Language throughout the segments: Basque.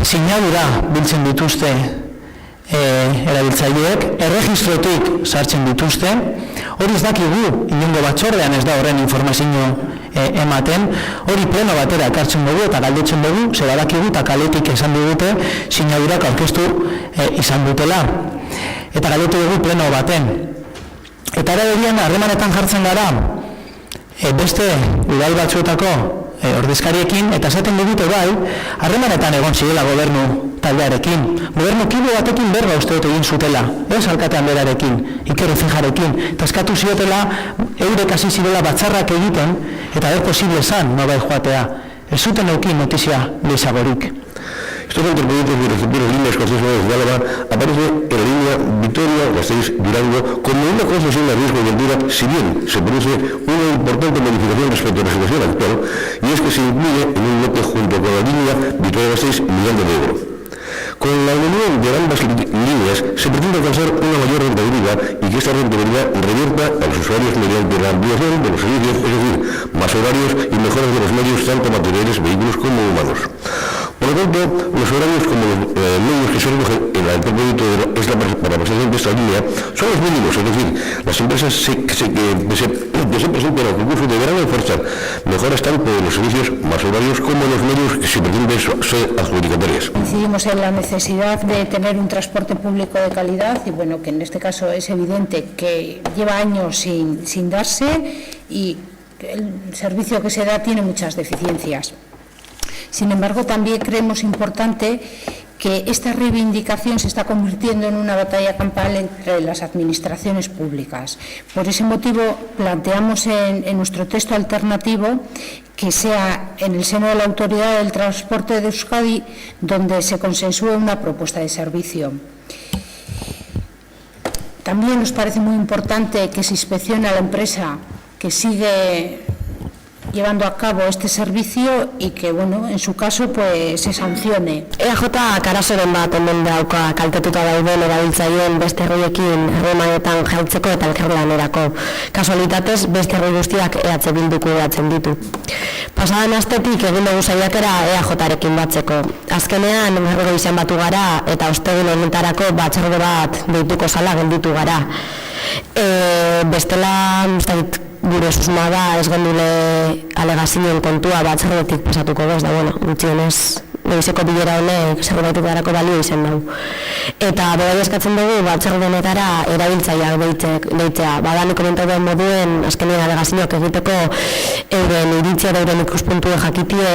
sinadura biltzen dituzte erabiltzaileek, erregistrotik sartzen dituzte, hori ez dakigu, inongo batzordean ez da horren informazio ematen, hori pleno batera ekartzen dugu eta galdetzen dugu, zer badakigu eta kaletik esan dugute sinadurak aurkeztu izan dutela. Eta galdetu dugu pleno baten. Eta ere berian harremanetan jartzen gara, beste udal batzuetako ordezkariekin, eta esaten digute bai, harremanetan egon zirela gobernu taldearekin. Gobernu kibo batekin berba uste dut egin zutela, ez alkatean berarekin, Iker Ezejarekin, eta eskatu ziotela eurek hasi zirela batzarrak egiten, eta posible zan, nobai joatea. Ez zuten eukin notizia lehizagorik. Estos anteproyectos de receptores líneas concesionarias de Álava aparece en la línea Vitoria-Gasteiz-Durango como una concesión de riesgo de altura, si bien se produce una importante modificación respecto a la situación actual, y es que se incluye en un lote junto con la línea Vitoria-Gasteiz Miranda de Ebro. Con la unión de ambas líneas se pretende alcanzar una mayor rentabilidad y que esta rentabilidad revierta a los usuarios mediante la ampliación de los servicios, es decir, más horarios y mejoras de los medios tanto materiales, vehículos como humanos. Por lo tanto, los horarios como los medios que se recogen en el proyecto para la prestación de esta línea son los mínimos, es decir, las empresas que se presenten al concurso deberán ofertar mejoras tanto en los servicios más horarios como en los medios que se pretenden ser adjudicatarias. Incidimos en la necesidad de tener un transporte público de calidad y bueno, que en este caso es evidente que lleva años sin darse y el servicio que se da tiene muchas deficiencias. Sin embargo, también creemos importante que esta reivindicación se está convirtiendo en una batalla campal entre las administraciones públicas. Por ese motivo, planteamos en nuestro texto alternativo que sea en el seno de la Autoridad del Transporte de Euskadi donde se consensúe una propuesta de servicio. También nos parece muy importante que se inspeccione a la empresa que sigue llevando a cabo este servicio y que, bueno, en su caso, pues se sancione. EAJ karasoren bat hemen dauka kaltetuta dauden erabiltzaileen beste herriekin harremanetan jartzeko eta elkarlanerako. Kasualitatez, beste herri guztiak EH Bilduk kudeatzen ditu. Pasadan astetik egin dugu saiakera EAJarekin batzeko. Azkenean, berriro izan batu gara eta ostegun honetarako batzorde bat deituko zala gelditu gara. Bestela, gure susmoa da ez gendule alegazioen kontua batzarretik pasatuko bez, da bueno, gutxienez leizeko bilera honek zerbaitik darako balio izan dugu. Eta berai eskatzen dugu batzarre honetara erabiltzaileak deitzea. Badani komentatu moduen azkenean alegazioak egiteko euren iritzia da euren ikuspuntue jakitie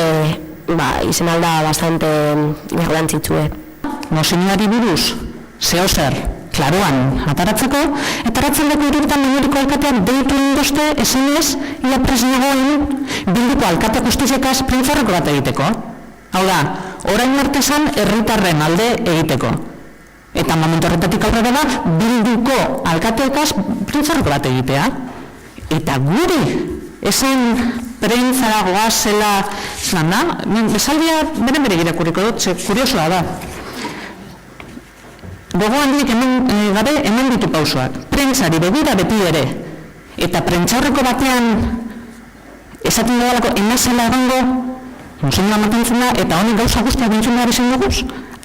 izen alda bastante garrantzitsue. Mozioari buruz, zeo zer, klaroan ataratzeko, eta ratzaldeko iruretan Miñoriko alkatean deitu indozte esenez, ia presnagoen Bilduko alkate justiziakaz prentzarreko bat egiteko. Hau da, orain arte esan herritarren alde egiteko. Eta momentu horretatik aurrera da, Bilduko alkateekaz prentzarreko bat egitea. Eta guri, esan prentzara goazela, zelan da, esaldia bere irakurriko dut, kuriosoa da. Gogo handiek hemen ditu pausoak. Prentzari begira beti ere. Eta prentzaurreko batean esaten dudalako emazela egongo museñoa matentzen da eta honik gauza guztiak bintzun behar izan duguz.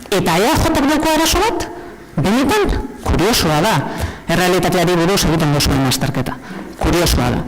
Eta EAJak dauko arazo bat, benetan kuriosoa da. Errealitateari buruz egiten duzuen azterketa. Kuriosoa da.